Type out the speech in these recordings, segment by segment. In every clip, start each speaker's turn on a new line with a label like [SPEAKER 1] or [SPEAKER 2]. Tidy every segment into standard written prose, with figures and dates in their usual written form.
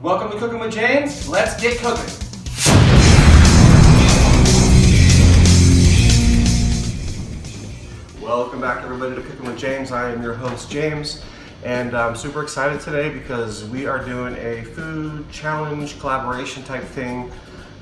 [SPEAKER 1] Welcome to Cookin with James. Let's get cooking. Welcome back everybody to Cookin with James. I am your host James, and I'm super excited today because we are doing a food challenge collaboration type thing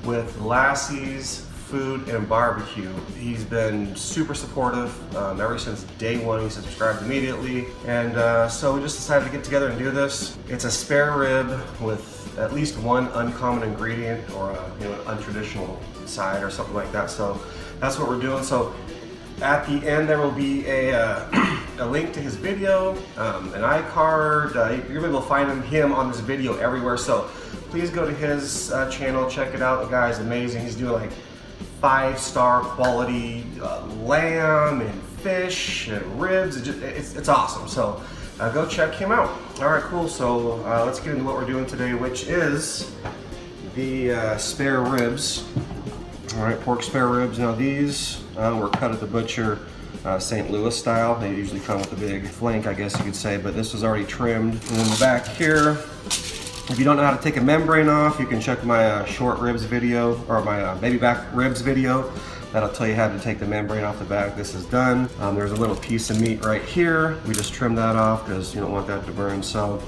[SPEAKER 1] with Lasse's Food and Barbecue. He's been super supportive ever since day one. He subscribed immediately, and so we just decided to get together and do this. It's a spare rib with at least one uncommon ingredient or an untraditional side or something like that. So that's what we're doing. So at the end there will be a link to his video, an iCard. You're able to find him on this video everywhere. So please go to his channel, check it out. The guy's amazing. He's doing like 5-star quality lamb and fish and ribs. It's awesome. So go check him out. All right, cool. So let's get into what we're doing today, which is the spare ribs. All right, pork spare ribs. Now these were cut at the butcher, St. Louis style. They usually come with a big flank, I guess you could say, but this was already trimmed. And then the back here, if you don't know how to take a membrane off, you can check my short ribs video or my baby back ribs video. That'll tell you how to take the membrane off the back. This is done. There's a little piece of meat right here. We just trimmed that off because you don't want that to burn. So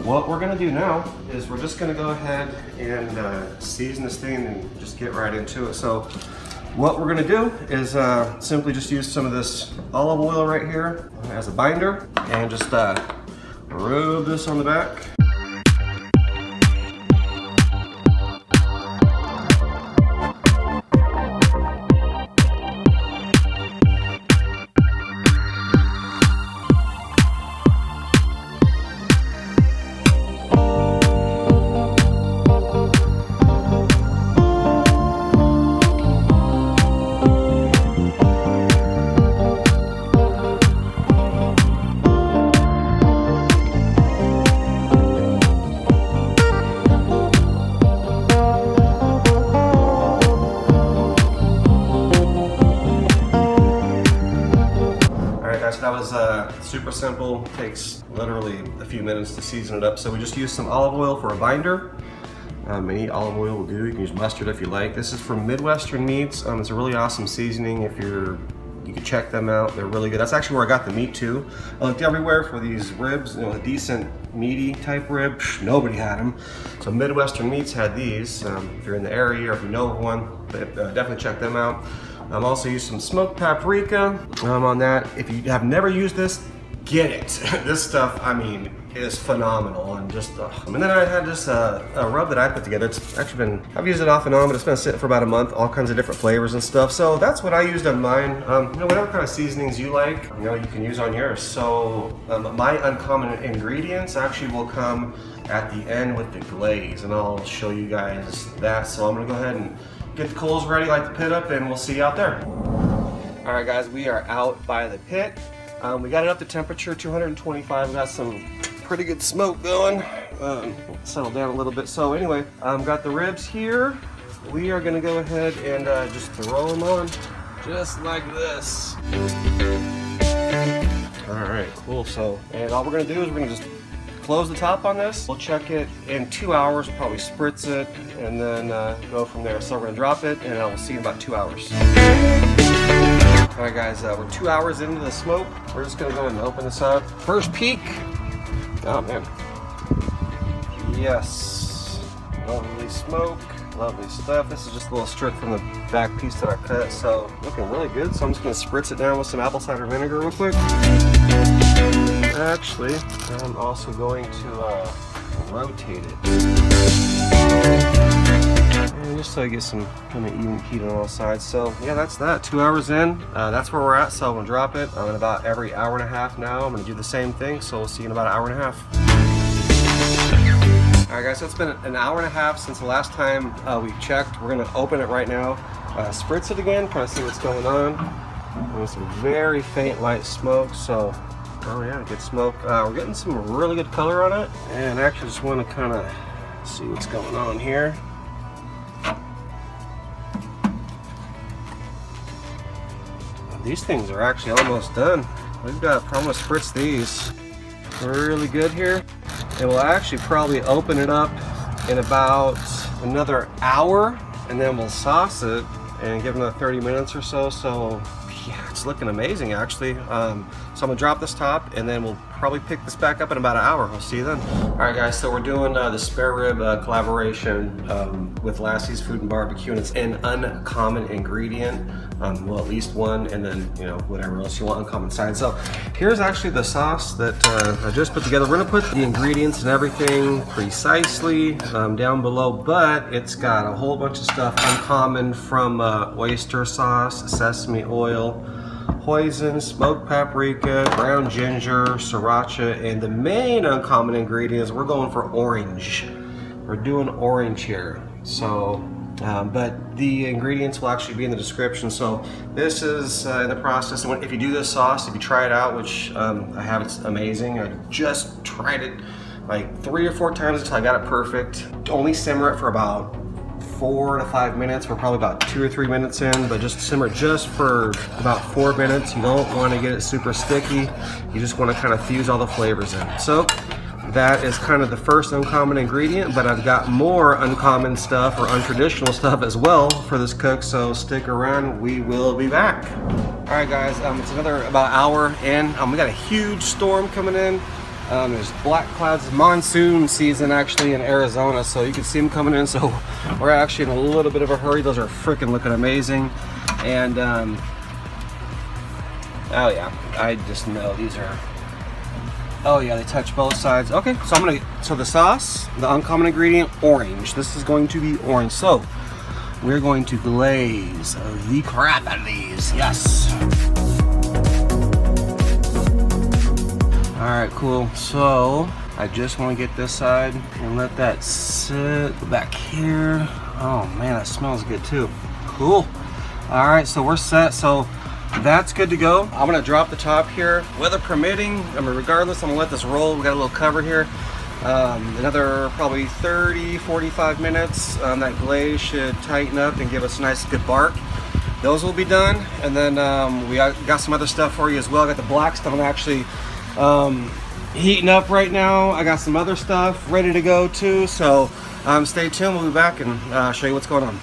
[SPEAKER 1] what we're gonna do now is we're just gonna go ahead and season this thing and just get right into it. So what we're gonna do is simply just use some of this olive oil right here as a binder and just rub this on the back. That was super simple. Takes literally a few minutes to season it up. So we just used some olive oil for a binder. Any olive oil will do. You can use mustard if you like. This is from Midwestern meats. It's a really awesome seasoning. You can check them out. They're really good. That's actually where I got the meat too. I looked everywhere for these ribs, a decent meaty type rib. Nobody had them. So Midwestern Meats had these. If you're in the area or if you know of one, definitely check them out. Also used some smoked paprika on that. If you have never used this, get it. This stuff, I mean, is phenomenal. And just, and then I had this a rub that I put together. It's actually been, I've used it off and on, but it's been sitting for about a month. All kinds of different flavors and stuff. So that's what I used on mine. Whatever kind of seasonings you like, you can use on yours. So my uncommon ingredients actually will come at the end with the glaze, and I'll show you guys that. So I'm gonna go ahead and get the coals ready, light the pit up, and we'll see you out there. All right, guys, we are out by the pit. We got it up to temperature 225. We got some pretty good smoke going. Settle down a little bit. So anyway, got the ribs here. We are gonna go ahead and just throw them on, just like this. All right, cool. So, and all we're gonna do is we're gonna just close the top on this. We'll check it in 2 hours, we'll probably spritz it, and then go from there. So we're gonna drop it, and we'll see you in about 2 hours. All right, guys, we're 2 hours into the smoke. We're just gonna go ahead and open this up. First peek. Oh man. Yes. Lovely smoke, lovely stuff. This is just a little strip from the back piece that I cut. So looking really good. So I'm just gonna spritz it down with some apple cider vinegar real quick. Actually, I'm also going to rotate it. And just so I get some kind of even heat on all sides. So yeah, that's that. 2 hours in, that's where we're at. So I'm gonna drop it in about every hour and a half now. I'm gonna do the same thing. So we'll see you in about an hour and a half. All right, guys, so it's been an hour and a half since the last time we checked. We're gonna open it right now, spritz it again, kind of see what's going on. There's some very faint light smoke, so oh yeah, good smoke. We're getting some really good color on it, and I actually just want to kind of see what's going on here. These things are actually almost done. We've got, I'm gonna spritz these really good here, and we'll actually probably open it up in about another hour, and then we'll sauce it and give it another 30 minutes or so. So yeah, it's looking amazing actually. So I'm gonna drop this top and then we'll probably pick this back up in about an hour. We'll see you then. All right guys, so we're doing the spare rib collaboration with Lasse's Food and Barbecue, and it's an uncommon ingredient. Well, at least one, and then, you know, whatever else you want, uncommon side. So here's actually the sauce that I just put together. We're gonna put the ingredients and everything precisely down below, but it's got a whole bunch of stuff uncommon from oyster sauce, sesame oil, Hoisen, smoked paprika, ground ginger, Sriracha, and the main uncommon ingredient is we're going for orange. We're doing orange here. So, but the ingredients will actually be in the description. So this is in the process. And if you do this sauce, if you try it out, which I have, it's amazing. I just tried it like 3 or 4 times until I got it perfect. Only simmer it for about 4 to 5 minutes. We're probably about 2 or 3 minutes in, but just simmer it just for about 4 minutes. You don't want to get it super sticky. You just want to kind of fuse all the flavors in. So that is kind of the first uncommon ingredient, but I've got more uncommon stuff or untraditional stuff as well for this cook, so stick around, we will be back. All right guys, it's another about hour in. We got a huge storm coming in. There's black clouds, monsoon season actually in Arizona, so you can see them coming in, so we're actually in a little bit of a hurry. Those are freaking looking amazing. And oh yeah, I just know these are, oh yeah, they touch both sides. Okay, so so the sauce, the uncommon ingredient, orange. This is going to be orange. So we're going to glaze the crap out of these, yes. All right, cool. So I just want to get this side and let that sit back here. Oh man, that smells good too. Cool. All right, so we're set. So that's good to go. I'm gonna drop the top here, weather permitting. I mean, regardless, I'm gonna let this roll. We got a little cover here. Another probably 30-45 minutes. That glaze should tighten up and give us a nice good bark. Those will be done, and then we got some other stuff for you as well. I got the black stuff. I'm actually heating up right now. I got some other stuff ready to go too, so stay tuned. We'll be back and show you what's going on.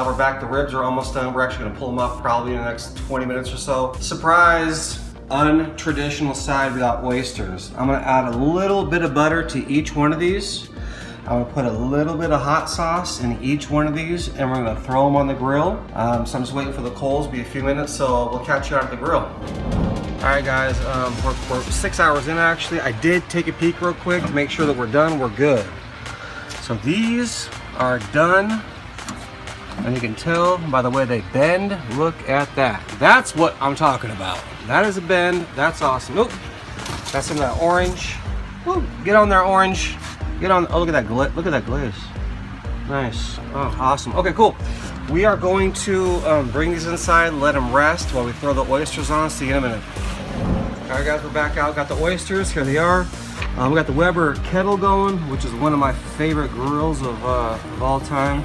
[SPEAKER 1] We're back. The ribs are almost done. We're actually going to pull them up probably in the next 20 minutes or so. Surprise, untraditional side without oysters. I'm going to add a little bit of butter to each one of these. I'm going to put a little bit of hot sauce in each one of these, and we're going to throw them on the grill. So I'm just waiting for the coals to be a few minutes, so we'll catch you out at the grill. All right guys, we're 6 hours in actually. I did take a peek real quick to make sure that we're done, we're good. So these are done. And you can tell by the way they bend. Look at that. That's what I'm talking about. That is a bend. That's awesome. Oop. That's some of that orange. Woo. Get on there, orange. Get on. Oh, look at that look at that glaze. Nice. Oh, awesome. Okay, cool. We are going to bring these inside, let them rest while we throw the oysters on. See you in a minute. All right, guys, we're back out. Got the oysters. Here they are. We got the Weber kettle going, which is one of my favorite grills of all time.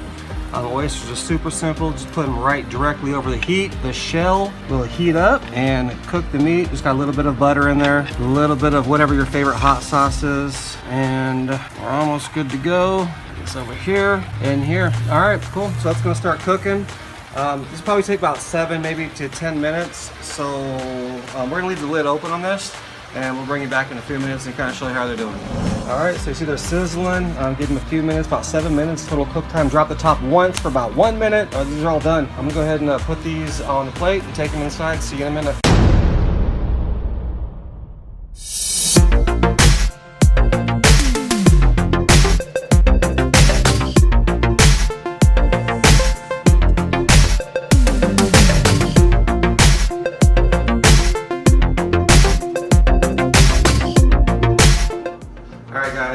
[SPEAKER 1] The oysters are super simple. Just put them right directly over the heat. The shell will heat up and cook the meat. Just got a little bit of butter in there, a little bit of whatever your favorite hot sauce is, and we're almost good to go. It's over here and here. All right, cool. So that's gonna start cooking. This will probably take about 7 maybe to 10 minutes. So we're gonna leave the lid open on this, and we'll bring you back in a few minutes and kind of show you how they're doing. All right, so you see they're sizzling. Give them a few minutes, about 7 minutes total cook time. Drop the top once for about 1 minute. These are all done. I'm gonna go ahead and put these on the plate and take them inside. See you in a minute.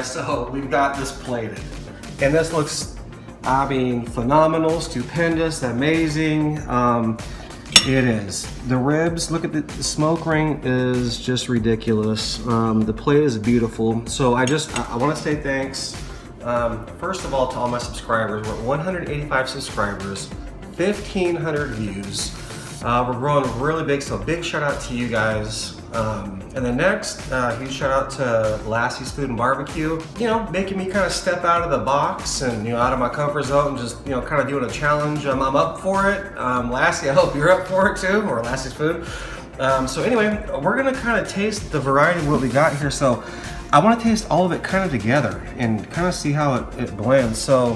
[SPEAKER 1] So we've got this plated. And this looks, I mean, phenomenal, stupendous, amazing. It is. The ribs, look at the smoke ring is just ridiculous. The plate is beautiful. So I want to say thanks, first of all, to all my subscribers. We're at 185 subscribers, 1,500 views. We're growing really big, so big shout out to you guys. And then next, huge shout out to Lasse's Food and Barbecue. You know, making me kind of step out of the box and, you know, out of my comfort zone and just, you know, kind of doing a challenge. I'm up for it. Lassie, I hope you're up for it too, or Lasse's Food. So anyway, we're gonna kind of taste the variety of what we got here. So I want to taste all of it kind of together and kind of see how it blends. So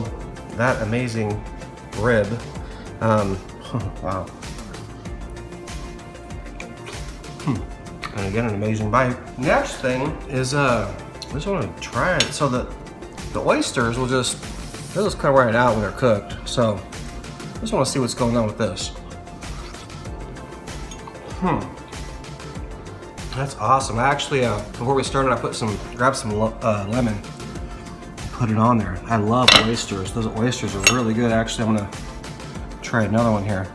[SPEAKER 1] that amazing rib. Wow. And again, an amazing bite. Next thing is, I just want to try it. So the oysters they'll just come right out when they're cooked. So I just want to see what's going on with this. That's awesome. I actually, before we started, I grabbed some lemon, put it on there. I love oysters. Those oysters are really good. Actually, I'm gonna try another one here.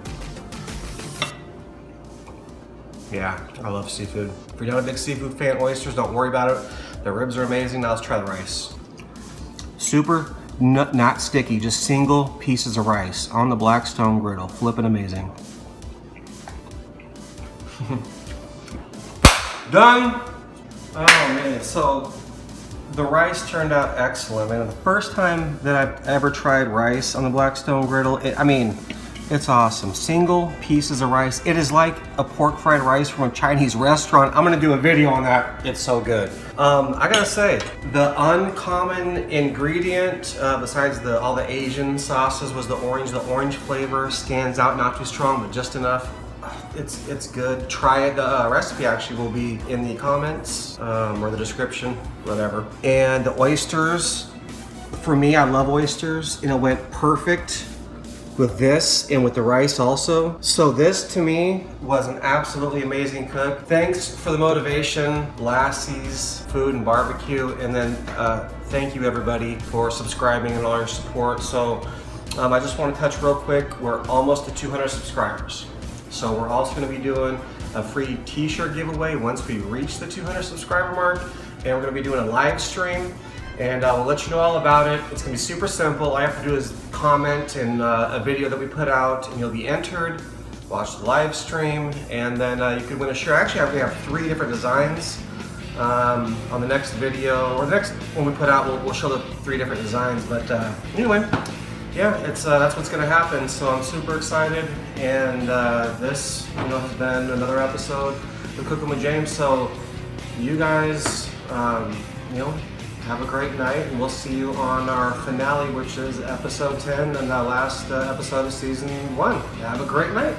[SPEAKER 1] Yeah, I love seafood. If you're not a big seafood fan, oysters, don't worry about it. The ribs are amazing. Now let's try the rice. Super not sticky, just single pieces of rice on the Blackstone griddle. Flippin' amazing. Done. Oh man, so the rice turned out excellent, man. The first time that I've ever tried rice on the Blackstone griddle, it's awesome. Single pieces of rice. It is like a pork fried rice from a Chinese restaurant. I'm gonna do a video on that. It's so good. I gotta say, the uncommon ingredient, besides all the Asian sauces, was the orange. The orange flavor stands out, not too strong, but just enough. It's good. Try it. The recipe actually will be in the comments or the description, whatever. And the oysters, for me, I love oysters, and it went perfect with this and with the rice also. So this to me was an absolutely amazing cook. Thanks for the motivation, Lasse's Food and Barbecue, and then thank you everybody for subscribing and all your support. So I just want to touch real quick, we're almost at 200 subscribers. So we're also gonna be doing a free t-shirt giveaway once we reach the 200 subscriber mark, and we're gonna be doing a live stream. And we'll let you know all about it. It's gonna be super simple. All you have to do is comment in a video that we put out, and you'll be entered. Watch the live stream, and then you could win a shirt. Actually, we have 3 different designs on the next video, or the next one we put out. We'll show the 3 different designs. But anyway, yeah, that's what's gonna happen. So I'm super excited, and this, has been another episode of Cookin With James. So you guys, have a great night, and we'll see you on our finale, which is episode 10 and the last episode of season 1. Have a great night.